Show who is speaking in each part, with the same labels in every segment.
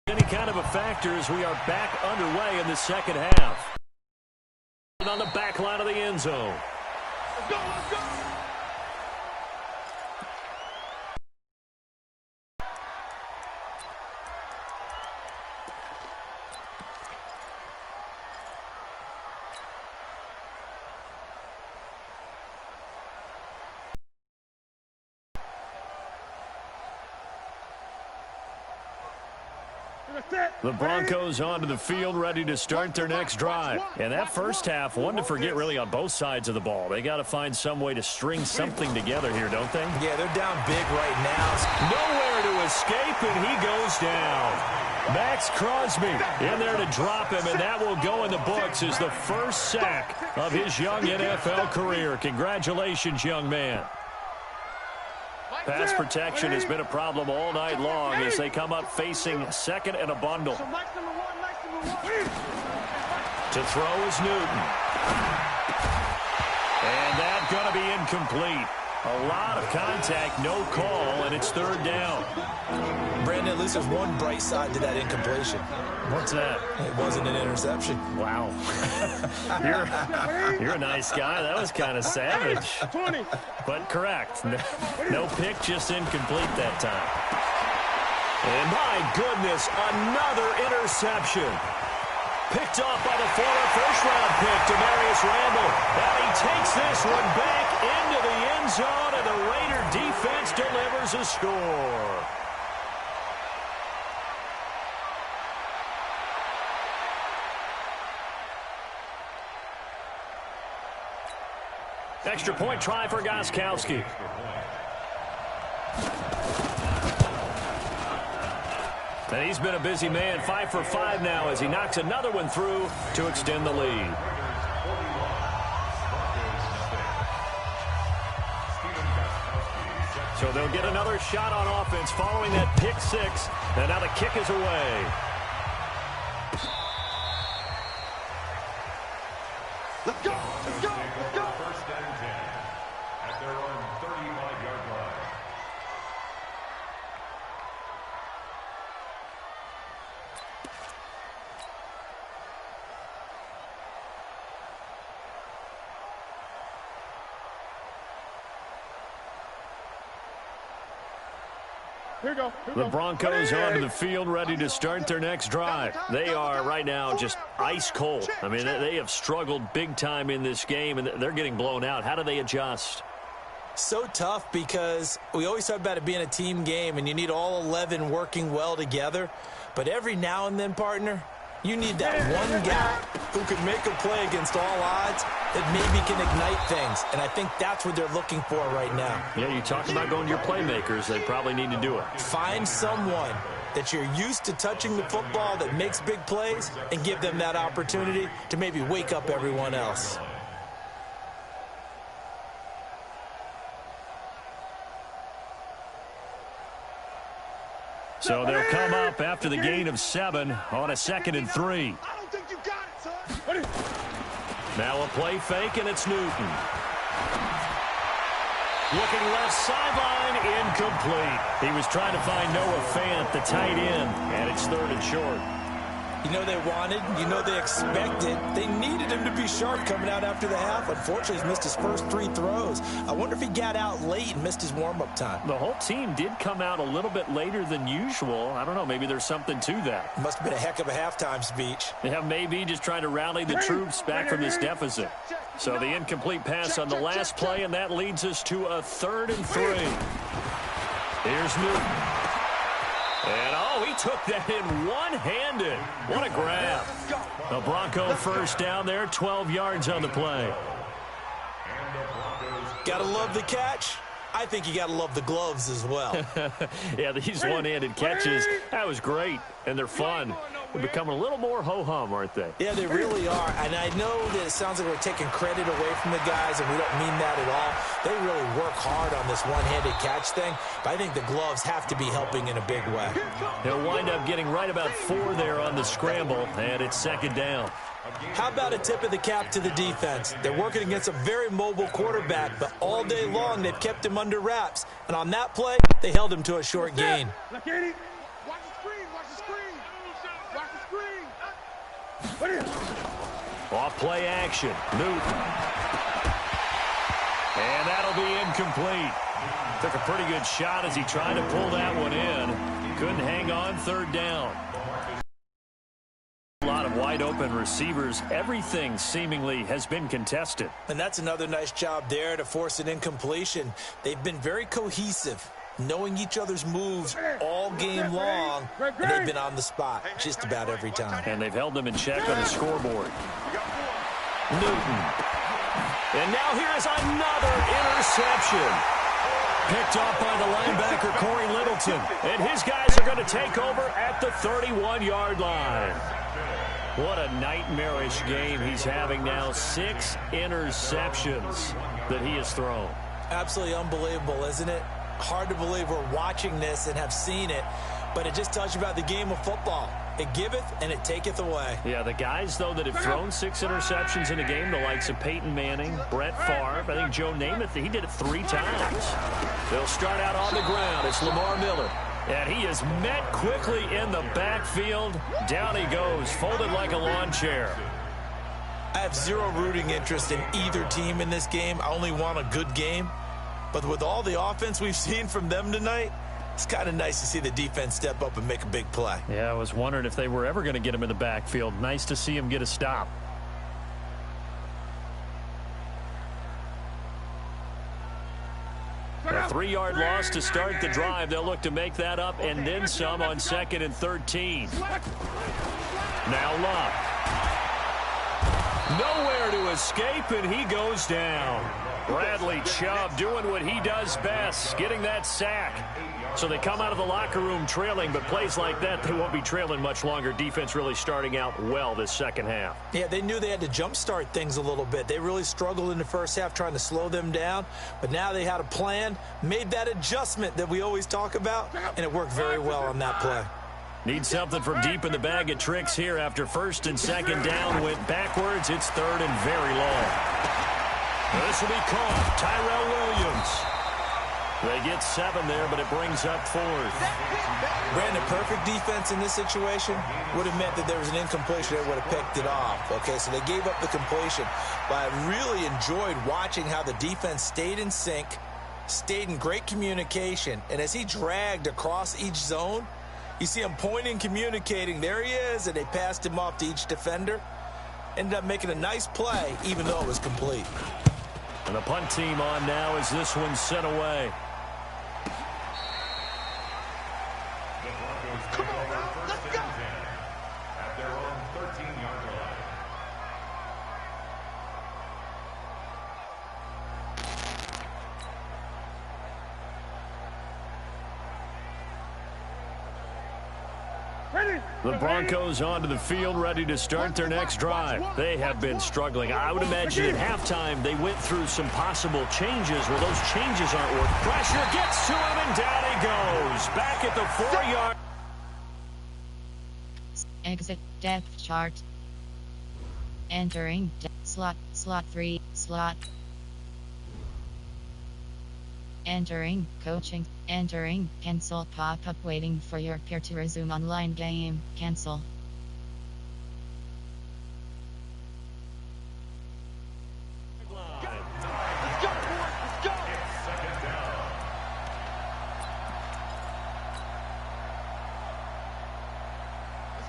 Speaker 1: Any kind of a factor as we are back underway in the second half. On the back line of the end zone.
Speaker 2: Let's go, let's go.
Speaker 1: The Broncos onto the field, ready to start their next drive. And that first half, one to forget really on both sides of the ball. They got to find some way to string something together here, don't they?
Speaker 3: Yeah, they're down big right now.
Speaker 1: Nowhere to escape, and he goes down. Max Crosby in there to drop him, and that will go in the books as the first sack of his young NFL career. Congratulations, young man. Pass protection has been a problem all night long as they come up facing second and a bundle. To throw is Newton. And that's going to be incomplete. A lot of contact, no call, and it's third down.
Speaker 3: Brandon, at least there's one bright side to that incompletion.
Speaker 1: What's that?
Speaker 3: It wasn't an interception.
Speaker 1: Wow. You're a nice guy. That was kind of savage. But correct. No pick, just incomplete that time. And my goodness, another interception. Picked off by the former first-round pick, Demarius Randall. And he takes this one back into the end zone, and the Raider defense delivers a score. Extra point try for Gostkowski. And he's been a busy man, 5 for 5 now as he knocks another one through to extend the lead. So they'll get another shot on offense following that pick six. And now the kick is away.
Speaker 2: Let's go, let's go, let's go.
Speaker 4: First down and 10 at their own 35-yard line.
Speaker 1: The Broncos onto the field, ready to start their next drive. They are right now just ice cold. I mean, they have struggled big time in this game, and they're getting blown out. How do they adjust?
Speaker 3: So tough because we always talk about it being a team game, and you need all 11 working well together. But every now and then, partner, you need that one guy who can make a play against all odds that maybe can ignite things. And I think that's what they're looking for right now.
Speaker 1: Yeah, you talk about going to your playmakers. They probably need to do it.
Speaker 3: Find someone that you're used to touching the football that makes big plays and give them that opportunity to maybe wake up everyone else.
Speaker 1: So they'll come up after the gain of 7 on a 2nd and 3.
Speaker 2: I don't think you got it, son.
Speaker 1: Now a play fake, and it's Newton. Looking left sideline, incomplete. He was trying to find Noah Fant, the tight end, and it's 3rd and short.
Speaker 3: You know they wanted, you know they expected. They needed him to be sharp coming out after the half. Unfortunately, he's missed his first 3 throws. I wonder if he got out late and missed his warm-up time.
Speaker 1: The whole team did come out a little bit later than usual. I don't know, maybe there's something to that.
Speaker 3: Must have been a heck of a halftime speech.
Speaker 1: Yeah, maybe just trying to rally the troops back from this deficit. So the incomplete pass on the last play, and that leads us to a 3rd and 3. Here's Newton. And, he took that in one-handed. What a grab. A Bronco first down there, 12 yards on the play.
Speaker 3: Gotta love the catch. I think you gotta love the gloves as well.
Speaker 1: Yeah, these one-handed catches, that was great, and they're fun. They're becoming a little more ho-hum, aren't they?
Speaker 3: Yeah, they really are. And I know that it sounds like we're taking credit away from the guys, and we don't mean that at all. They really work hard on this one-handed catch thing, but I think the gloves have to be helping in a big way.
Speaker 1: They'll wind up getting right about 4 there on the scramble, and it's 2nd down.
Speaker 3: How about a tip of the cap to the defense? They're working against a very mobile quarterback, but all day long they've kept him under wraps. And on that play, they held him to a short gain.
Speaker 2: Watch the screen, watch the screen.
Speaker 1: Off play action. Newton. And that'll be incomplete. Took a pretty good shot as he tried to pull that one in. Couldn't hang on third down. A lot of wide open receivers. Everything seemingly has been contested.
Speaker 3: And that's another nice job there to force an incompletion. They've been very cohesive, knowing each other's moves all game long, and they've been on the spot just about every time.
Speaker 1: And they've held them in check on the scoreboard. Newton. And now here's another interception. Picked off by the linebacker, Corey Littleton. And his guys are going to take over at the 31-yard line. What a nightmarish game he's having now. 6 interceptions that he has thrown.
Speaker 3: Absolutely unbelievable, isn't it? Hard to believe we're watching this and have seen it, but it just tells you about the game of football. It giveth and it taketh away.
Speaker 1: Yeah, the guys, though, that have thrown 6 interceptions in a game, the likes of Peyton Manning, Brett Favre, I think Joe Namath, he did it 3 times. They'll start out on the ground. It's Lamar Miller. And he is met quickly in the backfield. Down he goes, folded like a lawn chair.
Speaker 3: I have zero rooting interest in either team in this game. I only want a good game. But with all the offense we've seen from them tonight, it's kind of nice to see the defense step up and make a big play.
Speaker 1: Yeah, I was wondering if they were ever going to get him in the backfield. Nice to see him get a stop. A 3-yard loss to start the drive. They'll look to make that up and then some on 2nd and 13. Now Luck. Nowhere to escape, and he goes down. Bradley Chubb doing what he does best, getting that sack. So they come out of the locker room trailing, but plays like that, they won't be trailing much longer. Defense really starting out well this second half.
Speaker 3: Yeah, they knew they had to jumpstart things a little bit. They really struggled in the first half trying to slow them down, but now they had a plan, made that adjustment that we always talk about, and it worked very well on that play.
Speaker 1: Need something from deep in the bag of tricks here after 1st and 2nd down. Went backwards. It's 3rd and very long. This will be caught. Tyrell Williams. They get 7 there, but it brings up 4th.
Speaker 3: Brandon, perfect defense in this situation would have meant that there was an incompletion that would have picked it off. Okay, so they gave up the completion. But I really enjoyed watching how the defense stayed in sync, stayed in great communication, and as he dragged across each zone, you see him pointing, communicating. There he is, and they passed him off to each defender. Ended up making a nice play, even though it was complete.
Speaker 1: And the punt team on now as this one's sent away.
Speaker 2: Come on, now. Let's go.
Speaker 4: At their own 13-yard line.
Speaker 1: The Broncos onto the field, ready to start their next drive. They have been struggling. I would imagine at halftime they went through some possible changes. Well, those changes aren't working. Pressure gets to him, and down he goes. Back at the 4-yard.
Speaker 5: Exit depth chart. Entering slot 3, slot. Entering coaching. Entering cancel pop-up waiting for your peer to resume online game. Cancel.
Speaker 2: Let's go, boys. Let's go.
Speaker 4: Second down.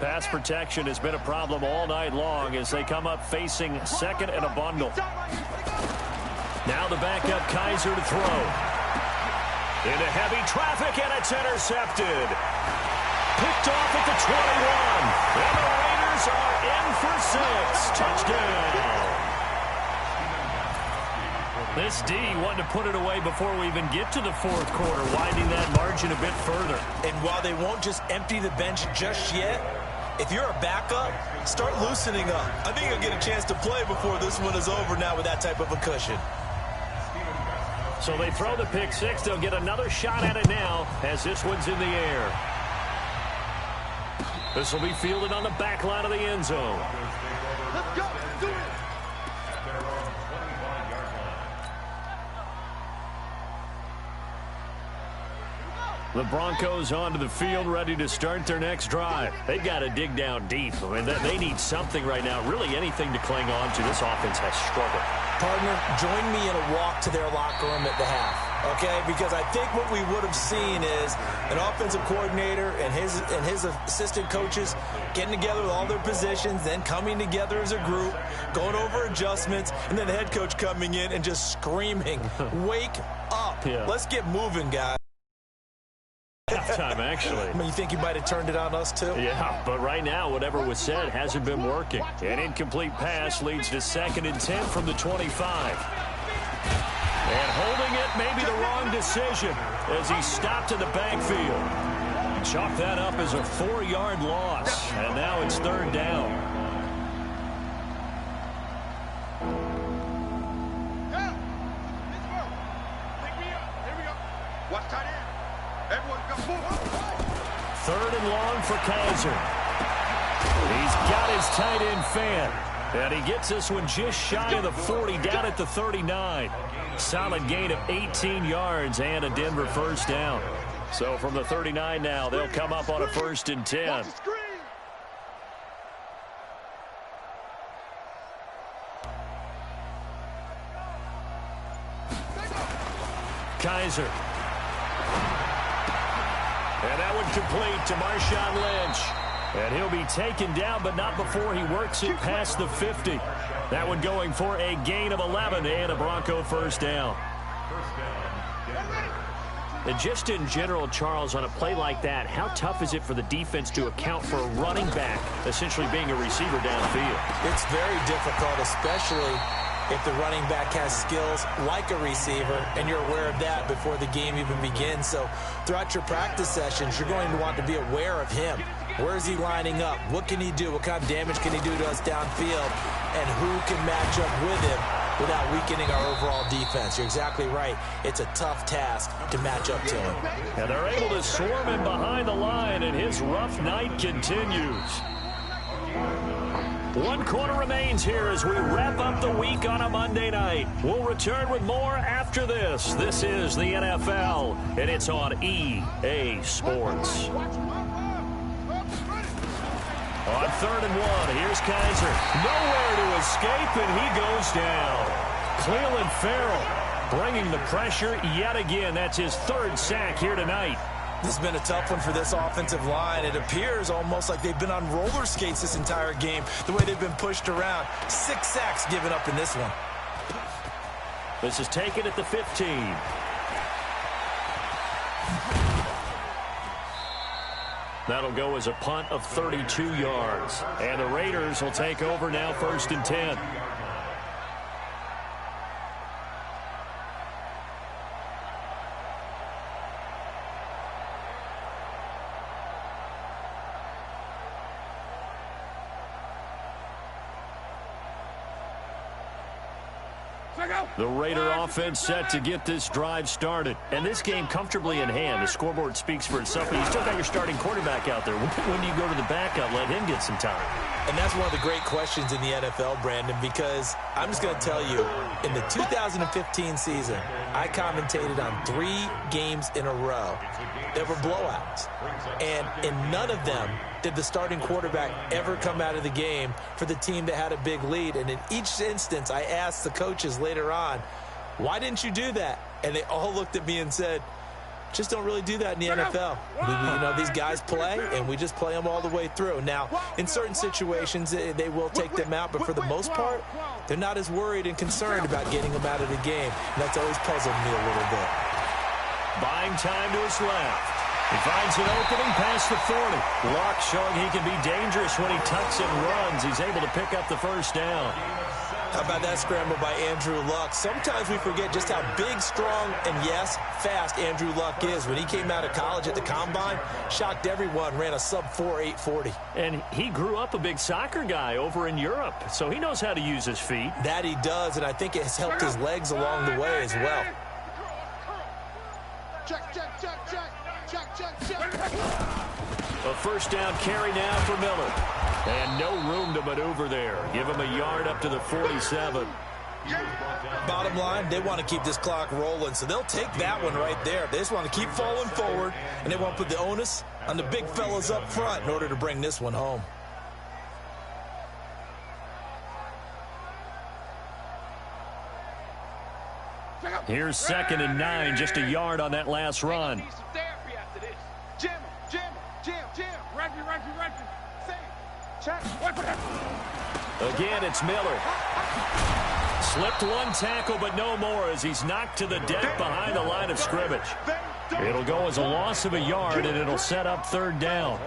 Speaker 1: Pass protection has been a problem all night long as they come up facing 2nd and a bundle. Now the backup Kaiser to throw. Into heavy traffic, and it's intercepted. Picked off at the 21. And the Raiders are in for 6. Touchdown. This D wanted to put it away before we even get to the 4th quarter, widening that margin a bit further.
Speaker 3: And while they won't just empty the bench just yet, if you're a backup, start loosening up. I think you'll get a chance to play before this one is over now with that type of a cushion.
Speaker 1: So they throw the pick 6. They'll get another shot at it now as this one's in the air. This will be fielded on the back line of the end zone.
Speaker 2: Let's go. Let's do it.
Speaker 4: At their own 25-yard line.
Speaker 1: The Broncos onto the field, ready to start their next drive. They've got to dig down deep. I mean, they need something right now, really anything to cling on to. This offense has struggled.
Speaker 3: Partner, join me in a walk to their locker room at the half, okay? Because I think what we would have seen is an offensive coordinator and his assistant coaches getting together with all their positions, then coming together as a group, going over adjustments, and then the head coach coming in and just screaming, wake up.
Speaker 1: Yeah.
Speaker 3: Let's get moving, guys.
Speaker 1: Halftime, actually.
Speaker 3: I mean, you think he might have turned it on us, too?
Speaker 1: Yeah, but right now, whatever was said hasn't been working. An incomplete pass leads to 2nd and 10 from the 25. And holding it may be the wrong decision as he stopped in the backfield. Chalk that up as a 4-yard loss, and now it's 3rd down.
Speaker 2: Watch tight end. Everyone go forward.
Speaker 1: 3rd and long for Kaiser. He's got his tight end fan. And he gets this one just shy of the 40, down at the 39. Solid gain of 18 yards and a Denver 1st down. So from the 39 now, they'll come up on a 1st and 10. Kaiser. And that one complete to Marshawn Lynch. And he'll be taken down, but not before he works it past the 50. That one going for a gain of 11 and a Bronco 1st down. And just in general, Charles, on a play like that, how tough is it for the defense to account for a running back essentially being a receiver downfield?
Speaker 3: It's very difficult, especially if the running back has skills like a receiver, and you're aware of that before the game even begins. So throughout your practice sessions, you're going to want to be aware of him. Where is he lining up? What can he do? What kind of damage can he do to us downfield? And who can match up with him without weakening our overall defense? You're exactly right. It's a tough task to match up to him.
Speaker 1: And they're able to swarm him behind the line, and his rough night continues. 1 quarter remains here as we wrap up the week on a Monday night. We'll return with more after this. This is the NFL, and it's on EA Sports. On 3rd and 1, here's Kaiser. Nowhere to escape, and he goes down. Cleveland Farrell bringing the pressure yet again. That's his 3rd sack here tonight.
Speaker 3: This has been a tough one for this offensive line. It appears almost like they've been on roller skates this entire game, the way they've been pushed around. 6 sacks given up in this one.
Speaker 1: This is taken at the 15. That'll go as a punt of 32 yards. And the Raiders will take over now 1st and 10. The Raider offense set to get this drive started. And this game comfortably in hand. The scoreboard speaks for itself, but you still got your starting quarterback out there. When do you go to the backup, let him get some time?
Speaker 3: And that's one of the great questions in the NFL, Brandon, because I'm just going to tell you, in the 2015 season, I commentated on 3 games in a row that were blowouts. And in none of them did the starting quarterback ever come out of the game for the team that had a big lead. And in each instance, I asked the coaches later on, why didn't you do that? And they all looked at me and said, just don't really do that in the NFL. You know, these guys play, and we just play them all the way through. Now, in certain situations, they will take them out, but for the most part, they're not as worried and concerned about getting them out of the game. And that's always puzzled me a little bit.
Speaker 1: Buying time to his left. He finds an opening past the 40. Luck showing he can be dangerous when he tucks and runs. He's able to pick up the 1st down.
Speaker 3: How about that scramble by Andrew Luck? Sometimes we forget just how big, strong, and, yes, fast Andrew Luck is. When he came out of college at the Combine, shocked everyone, ran a sub-4 840.
Speaker 1: And he grew up a big soccer guy over in Europe, so he knows how to use his feet.
Speaker 3: That he does, and I think it has helped his legs along the way as well.
Speaker 2: Check, check, check, check. Check, check, check.
Speaker 1: A 1st down carry now for Miller. And no room to maneuver there. Give him a yard up to the 47.
Speaker 3: Bottom line, they want to keep this clock rolling, so they'll take that one right there. They just want to keep falling forward, and they want to put the onus on the big fellas up front in order to bring this one home.
Speaker 1: Here's 2nd and 9, just a yard on that last run. Again, it's Miller. Slipped one tackle, but no more as he's knocked to the deck behind the line of scrimmage. It'll go as a loss of a yard, and it'll set up 3rd down.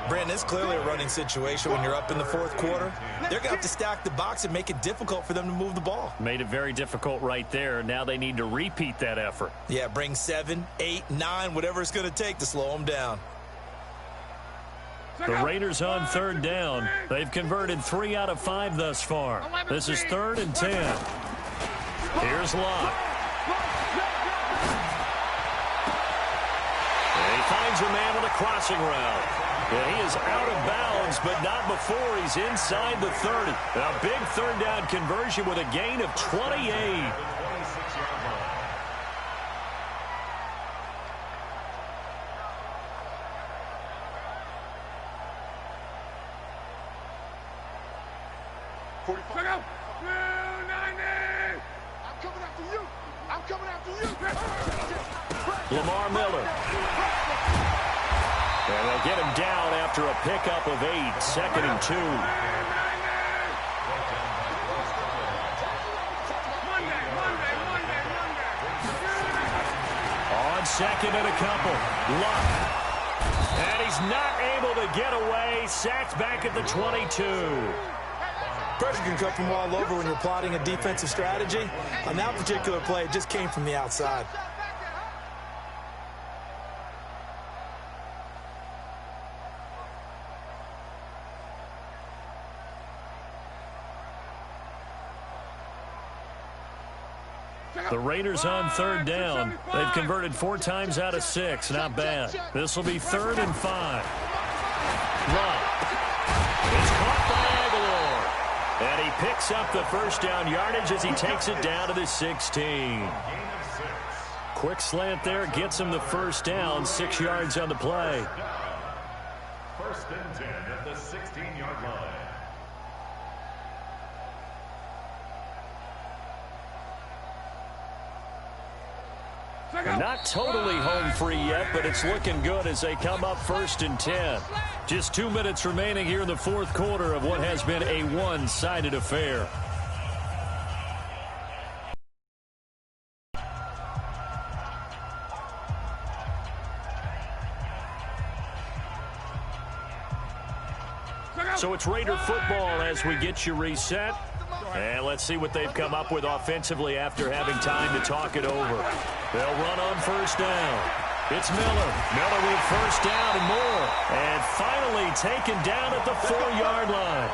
Speaker 3: Brandon, it's clearly a running situation when you're up in the 4th quarter. They're going to have to stack the box and make it difficult for them to move the ball.
Speaker 1: Made it very difficult right there. Now they need to repeat that effort.
Speaker 3: Yeah, bring 7, 8, 9, whatever it's going to take to slow them down.
Speaker 1: The Raiders on 3rd down. They've converted 3 out of 5 thus far. This is 3rd and 10. Here's Locke. And he finds a man on a crossing route. Yeah, he is out of bounds, but not before he's inside the 30. A big 3rd down conversion with a gain of 28. Lamar Miller. And they'll get him down after a pickup of 8, 2nd and 2. On 2nd and a couple. Luck. And he's not able to get away. Sacked back at the 22.
Speaker 3: Pressure can come from all over when you're plotting a defensive strategy. On that particular play, it just came from the outside.
Speaker 1: The Raiders on 3rd down. They've converted 4 times out of 6. Not bad. This will be 3rd and 5. Love. It's caught by Aguilar. And he picks up the 1st down yardage as he takes it down to the 16. Quick slant there. Gets him the 1st down. 6 yards on the play.
Speaker 4: 1st and 10 at the 16-yard line.
Speaker 1: Not totally home free yet, but it's looking good as they come up 1st and 10. Just 2 minutes remaining here in the 4th quarter of what has been a one-sided affair. So it's Raider football as we get you reset. And let's see what they've come up with offensively after having time to talk it over. They'll run on 1st down. It's Miller. Miller with 1st down and more. And finally taken down at the 4-yard line.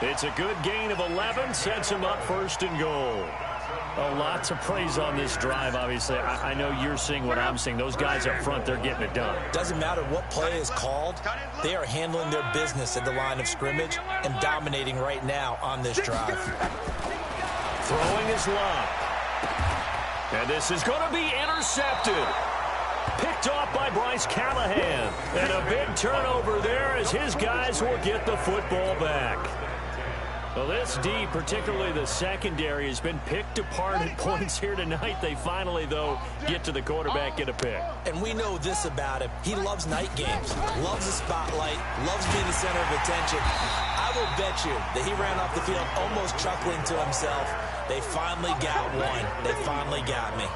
Speaker 1: It's a good gain of 11. Sets him up 1st and goal. A lot to praise on this drive, obviously. I know you're seeing what I'm seeing. Those guys up front, they're getting it done. Doesn't matter what play is called. They are handling their business at the line of scrimmage and dominating right now on this drive. Throwing his lob. And this is going to be intercepted. Picked off by Bryce Callahan. And a big turnover there as his guys will get the football back. Well, this D, particularly the secondary, has been picked apart at points here tonight. They finally, though, get to the quarterback, get a pick. And we know this about him. He loves night games, loves the spotlight, loves being the center of attention. I will bet you that he ran off the field almost chuckling to himself. They finally got one. They finally got me.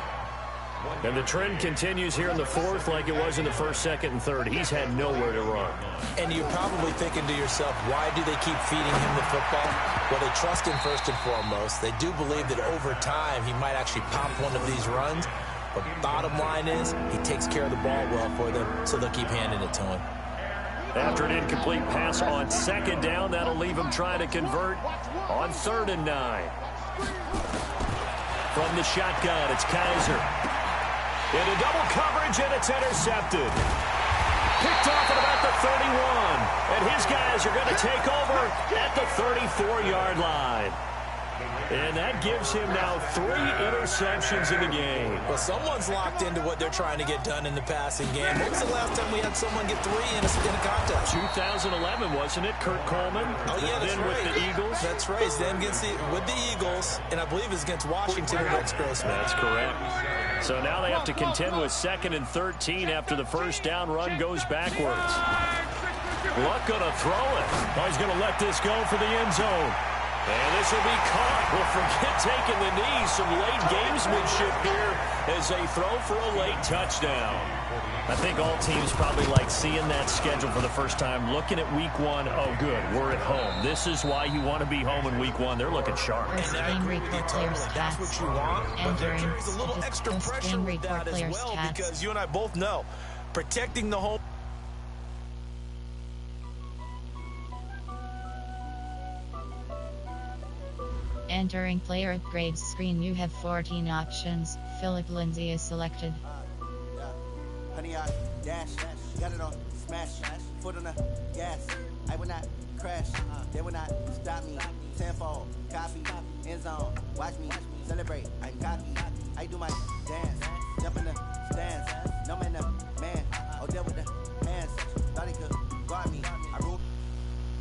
Speaker 1: And the trend continues here in the 4th like it was in the 1st, 2nd, and 3rd. He's had nowhere to run. And you're probably thinking to yourself, why do they keep feeding him the football? Well, they trust him first and foremost. They do believe that over time he might actually pop one of these runs. But bottom line is he takes care of the ball well for them, so they'll keep handing it to him. After an incomplete pass on 2nd down, that'll leave him trying to convert on 3rd and 9. From the shotgun, it's Kaiser. Into double coverage, and it's intercepted. Picked off at about the 31. And his guys are going to take over at the 34-yard line. And that gives him now 3 interceptions in the game.
Speaker 3: Well, someone's locked into what they're trying to get done in the passing game. When was the last time we had someone get 3 in a contest?
Speaker 1: 2011, wasn't it? Kurt Coleman.
Speaker 3: Oh, yeah, that's
Speaker 1: then
Speaker 3: right.
Speaker 1: with the Eagles.
Speaker 3: That's right. It's then with the Eagles, and I believe it's against Washington and Rex Grossman.
Speaker 1: That's correct. So now they have to contend with 2nd and 13 after the first down run goes backwards. Luck going to throw it. Oh, he's going to let this go for the end zone. And this will be caught. Well, forget taking the knee. Some late gamesmanship here as they throw for a late touchdown. I think all teams probably like seeing that schedule for the first time, looking at week 1. Oh, good, we're at home. This is why you want to be home in week 1. They're looking sharp.
Speaker 5: First game report players
Speaker 3: That's what you want, but there carries a little extra pressure with that as well, because you and I both know protecting the home.
Speaker 5: Entering player upgrades screen, you have 14 options. Philip Lindsay is selected.
Speaker 6: Honey, I dash, got it on smash, foot on the gas. I will not crash, they will not stop me. Tenfold, copy, end zone, watch me celebrate. I'm cocky, I do my dance, jump in the stands. No man, the man, oh, there with the hands. Thought he could guard me,